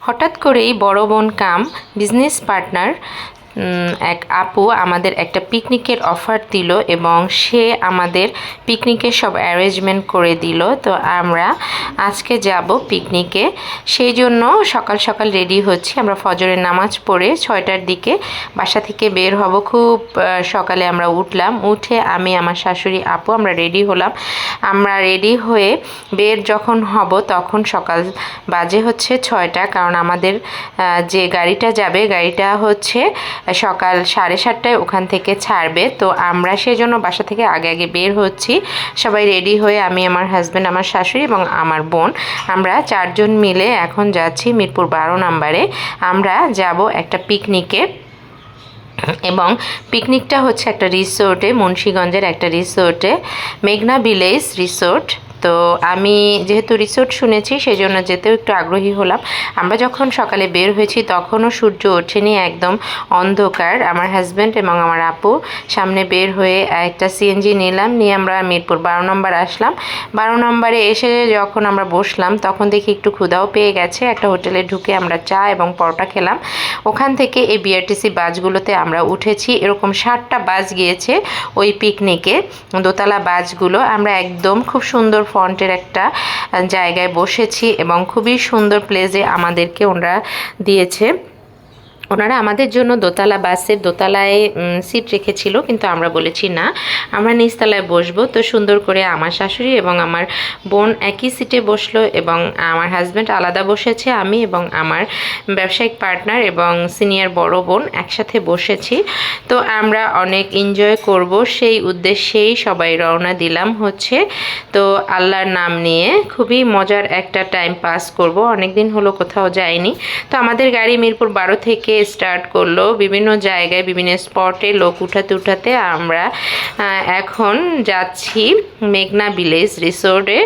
হঠাৎ করেই বড় বোন কাম বিজনেস পার্টনার এক আপু আমাদের একটা পিকনিকের অফার দিল এবং সে আমাদের পিকনিকের সব অ্যারেঞ্জমেন্ট করে দিল। তো আমরা আজকে যাব পিকনিকে, সেই জন্য সকাল সকাল রেডি হচ্ছি। আমরা ফজরের নামাজ পড়ে 6টার দিকে বাসা থেকে বের হব। খুব সকালে আমরা উঠলাম, উঠে আমি আমার শাশুড়ি আপু আমরা রেডি হলাম। আমরা রেডি হয়ে বের যখন হব তখন সকাল বাজে হচ্ছে 6টা, কারণ আমাদের যে গাড়িটা যাবে গাড়িটা হচ্ছে সকাল 7:30টায় ওখান থেকে ছাড়বে। তো আমরা সেজন্য বাসা থেকে আগে আগে বের হচ্ছি। সবাই রেডি হয়ে আমি, আমার হাজব্যান্ড, আমার শাশুড়ি এবং আমার বোন, আমরা 4 জন মিলে এখন যাচ্ছি মিরপুর 12 নম্বরে। আমরা যাব একটা পিকনিকে এবং পিকনিকটা হচ্ছে একটা রিসোর্টে, মুন্সিগঞ্জের একটা রিসোর্টে, মেঘনা ভিলেজ রিসোর্ট। তো আমি যেহেতু রিসোর্ট শুনেছি সেই জন্য যেতেও একটু আগ্রহী হলাম। আমরা যখন সকালে বের হয়েছি তখনও সূর্য ওঠেনি, একদম অন্ধকার। আমার হাজব্যান্ড এবং আমার আপু সামনে বের হয়ে একটা সিএনজি নিলাম, নিয়ে আমরা মিরপুর 12 নম্বর আসলাম। 12 নম্বরে এসে যখন আমরা বসলাম তখন দেখি একটু ক্ষুধাও পেয়ে গেছে। একটা হোটেলে ঢুকে আমরা চা এবং পরোটা খেলাম। ওখান থেকে এই বিআরটিসি বাসগুলোতে আমরা উঠেছি। এরকম 7টা বাস গিয়েছে ওই পিকনিকে, দোতলা বাসগুলো। আমরা একদম খুব সুন্দর ফ্রন্টের একটা জায়গায় বসেছি এবং খুবই সুন্দর প্লেসে আমাদেরকে ওনারা দিয়েছে। ওনারা আমাদের জন্য দোতলা বাসের দোতলায় সিট রেখেছিল, কিন্তু আমরা বলেছি না, আমরা নিচতলায় বসবো। তো সুন্দর করে আমার শাশুড়ি এবং আমার বোন একই সিটে বসলো এবং আমার হাজব্যান্ড আলাদা বসেছে। আমি এবং আমার ব্যবসায়িক পার্টনার এবং সিনিয়র বড় বোন একসাথে বসেছি। তো আমরা অনেক এনজয় করব সেই উদ্দেশ্যেই সবাই রওনা দিলাম হচ্ছে। তো আল্লাহর নাম নিয়ে খুবই মজার একটা টাইম পাস করব। অনেক দিন হলো কোথাও যাইনি। তো আমাদের গাড়ি মিরপুর 12 থেকে স্টার্ট করলো। বিভিন্ন জায়গায় বিভিন্ন স্পটে লোক উঠাতে উঠাতে আমরা এখন যাচ্ছি মেঘনা ভিলেজ রিসোর্টে।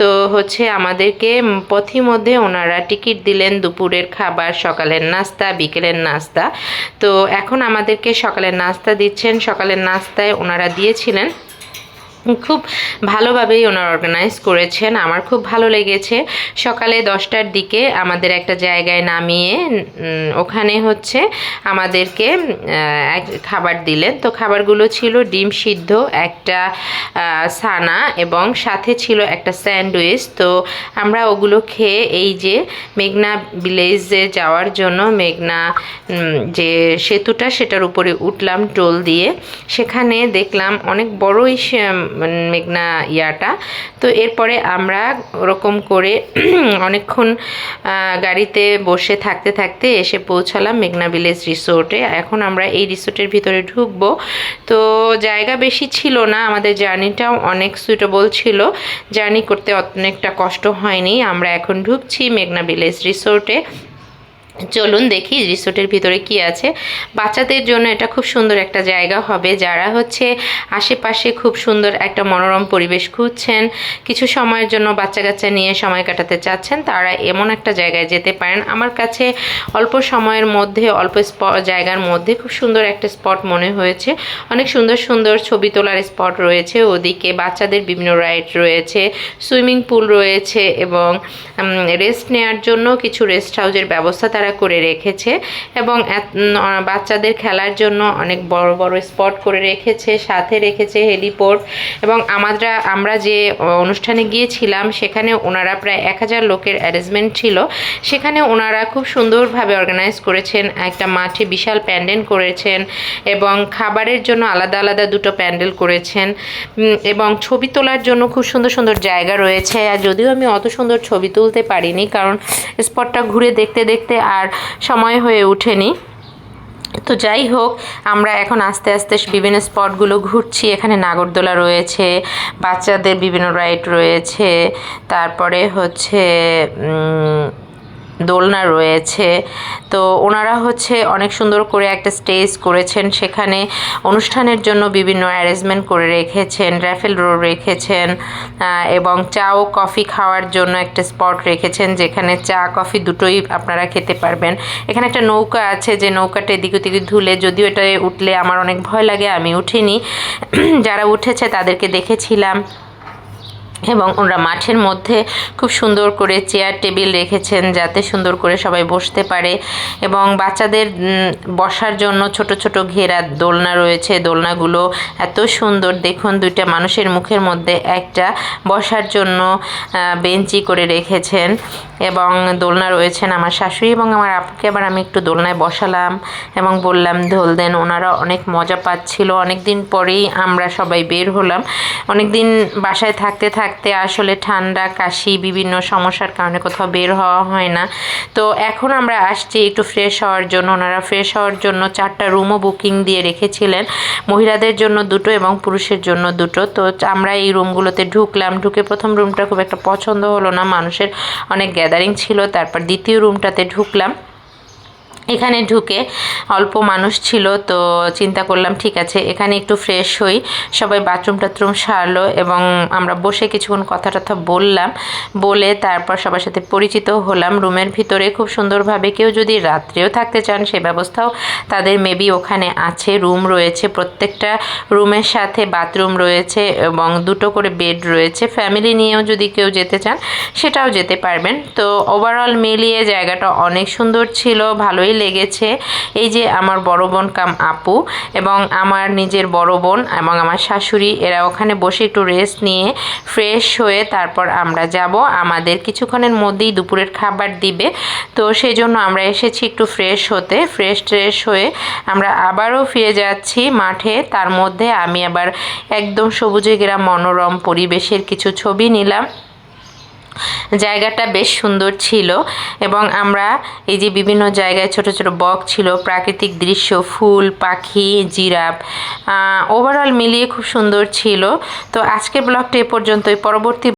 তো হচ্ছে আমাদেরকে পথিমধ্যে ওনারা টিকিট দিলেন, দুপুরের খাবার, সকালের নাস্তা, বিকেলের নাস্তা। তো এখন আমাদেরকে সকালের নাস্তা দিচ্ছেন। সকালের নাস্তায় ওনারা দিয়েছিলেন, খুব ভালোভাবেই ওনারা অর্গানাইজ করেছেন, আমার খুব ভালো লেগেছে। সকালে 10টার দিকে আমাদের একটা জায়গায় নামিয়ে ওখানে হচ্ছে আমাদেরকে খাবার দিলেন। তো খাবারগুলো ছিল ডিম সিদ্ধ, একটা সানা এবং সাথে ছিল একটা স্যান্ডউইচ। তো আমরা ওগুলো খেয়ে এই যে মেঘনা ভিলেজে যাওয়ার জন্য মেঘনা যে সেতুটা সেটার উপরে উঠলাম টোল দিয়ে। সেখানে দেখলাম অনেক বড়ই মেঘনা ইয়াটা। তো এরপরে আমরা ওরকম করে অনেকক্ষণ গাড়িতে বসে থাকতে থাকতে এসে পৌঁছালাম মেঘনা ভিলেজ রিসোর্টে। এখন আমরা এই রিসোর্টের ভিতরে ঢুকবো। তো জায়গা বেশি ছিল না, আমাদের জার্নিটাও অনেক সুইটেবল ছিল, জার্নি করতে অনেকটা কষ্ট হয়নি। আমরা এখন ঢুকছি মেঘনা ভিলেজ রিসোর্টে। চলুন দেখি রিসোর্টের ভিতরে কি আছে। বাচ্চাদের জন্য এটা খুব সুন্দর একটা জায়গা হবে। যারা হচ্ছে আশেপাশে খুব সুন্দর একটা মনোরম পরিবেশ খুঁজছেন, কিছু সময়ের জন্য বাচ্চা কাচ্চা নিয়ে সময় কাটাতে চাচ্ছেন, তারা এমন একটা জায়গায় যেতে পারেন। আমার কাছে অল্প সময়ের মধ্যে, অল্প জায়গার মধ্যে খুব সুন্দর একটা স্পট মনে হয়েছে। অনেক সুন্দর সুন্দর ছবি তোলার স্পট রয়েছে। ওদিকে বাচ্চাদের বিভিন্ন রাইড রয়েছে, সুইমিং পুল রয়েছে এবং রেস্ট নেওয়ার জন্য কিছু রেস্ট হাউসের ব্যবস্থা তারা করে রেখেছে এবং বাচ্চাদের খেলার জন্য অনেক বড় বড় স্পট করে রেখেছে, সাথে রেখেছে হেলিপোর্ট। এবং আমরা যে অনুষ্ঠানে গিয়েছিলাম সেখানে ওনারা প্রায় 1000 লোকের অ্যারেঞ্জমেন্ট ছিল। সেখানে ওনারা খুব সুন্দরভাবে অর্গানাইজ করেছেন, একটা মাঠে বিশাল প্যান্ডেল করেছেন এবং খাবারের জন্য আলাদা আলাদা দুটো প্যান্ডেল করেছেন এবং ছবি তোলার জন্য খুব সুন্দর সুন্দর জায়গা রয়েছে। আর যদিও আমি অত সুন্দর ছবি তুলতে পারিনি, কারণ স্পটটা ঘুরে দেখতে দেখতে আর সময় হয়ে ওঠেনি। তো যাই হোক, আমরা এখন আস্তে আস্তে বিভিন্ন স্পটগুলো ঘুরছি। এখানে নাগরদোলা রয়েছে, বাচ্চাদের বিভিন্ন রাইড রয়েছে, তারপরে হচ্ছে দোলনা রয়েছে। তো ওনারা হচ্ছে অনেক সুন্দর করে একটা স্টেজ করেছেন, সেখানে অনুষ্ঠানের জন্য বিভিন্ন অ্যারেঞ্জমেন্ট করে রেখেছেন, র্যাফেল রোড রেখেছেন এবং চা ও কফি খাওয়ার জন্য একটা স্পট রেখেছেন, যেখানে চা কফি দুটোই আপনারা খেতে পারবেন। এখানে একটা নৌকা আছে, যে নৌকাটা এদিক ওদিক ধুলে, যদিও এটা উঠলে আমার অনেক ভয় লাগে, আমি উঠিনি। যারা উঠেছে তাদেরকে দেখেছিলাম। এবং ওরা মাঠের মধ্যে খুব সুন্দর করে চেয়ার টেবিল রেখেছেন যাতে সুন্দর করে সবাই বসতে পারে, এবং বাচ্চাদের বসার জন্য ছোট ছোট ঘেরা দোলনা রয়েছে। দোলনাগুলো এত সুন্দর, দেখুন দুইটা মানুষের মুখের মধ্যে একটা বসার জন্য বেঞ্চি করে রেখেছেন, এবং দোলনা রয়েছেন আমার শাশুড়ি এবং আমার আপুকে আবার আমি একটু দোলনায় বসালাম এবং বললাম দোল দেন। ওনারা অনেক মজা পাচ্ছিল। অনেক দিন পরেই আমরা সবাই বের হলাম। অনেক দিন বাসায় থাকতে থাকতে আসলে ঠান্ডা কাশি বিভিন্ন সমস্যার কারণে কোথাও বের হওয়া হয় না। তো এখন আমরা আসছি একটু ফ্রেশ হওয়ার জন্য। ওনারা ফ্রেশ হওয়ার জন্য 4টা রুমও বুকিং দিয়ে রেখেছিলেন, মহিলাদের জন্য 2টো এবং পুরুষের জন্য 2টো। তো আমরা এই রুমগুলোতে ঢুকলাম। ঢুকে প্রথম রুমটা খুব একটা পছন্দ হলো না, মানুষের অনেক গ্যাদারিং ছিল। তারপর দ্বিতীয় রুমটাতে ঢুকলাম। এখানে ঢুকে অল্প মানুষ ছিল, তো চিন্তা করলাম ঠিক আছে এখানে একটু ফ্রেশ হই। সবাই বাথরুম টাথরুম সারলো এবং আমরা বসে কিছুক্ষণ কথা টথা বললাম, বলে তারপর সবার সাথে পরিচিত হলাম। রুমের ভিতরে খুব সুন্দরভাবে কেউ যদি রাত্রেও থাকতে চান সে ব্যবস্থাও তাদের মেবি ওখানে আছে। রুম রয়েছে, প্রত্যেকটা রুমের সাথে বাথরুম রয়েছে এবং 2টো করে বেড রয়েছে। ফ্যামিলি নিয়েও যদি কেউ যেতে চান সেটাও যেতে পারবেন। তো ওভারঅল মিলিয়ে জায়গাটা অনেক সুন্দর ছিল, ভালোই লেগেছে। এই যে আমার বড় বোন কাম আপু এবং আমার নিজের বড় বোন এবং আমার শাশুড়ি, এরা ওখানে বসে একটু রেস্ট নিয়ে ফ্রেশ হয়ে তারপর আমরা যাব। আমাদের কিছুক্ষণের মধ্যেই দুপুরের খাবার দিবে, তো সেই জন্য আমরা এসেছি একটু ফ্রেশ হতে। ফ্রেশ হয়ে আমরা আবারও ফিরে যাচ্ছি মাঠে। তার মধ্যে আমি আবার একদম সবুজে ঘেরা মনোরম পরিবেশের কিছু ছবি নিলাম। জায়গাটা বেশ সুন্দর ছিল এবং আমরা এই যে বিভিন্ন জায়গায় ছোট ছোট বক ছিল, প্রাকৃতিক দৃশ্য, ফুল, পাখি, জিরাফ, ওভারঅল মিলিয়ে খুব সুন্দর ছিল। তো আজকের ব্লগটা এ পর্যন্তই। পরবর্তী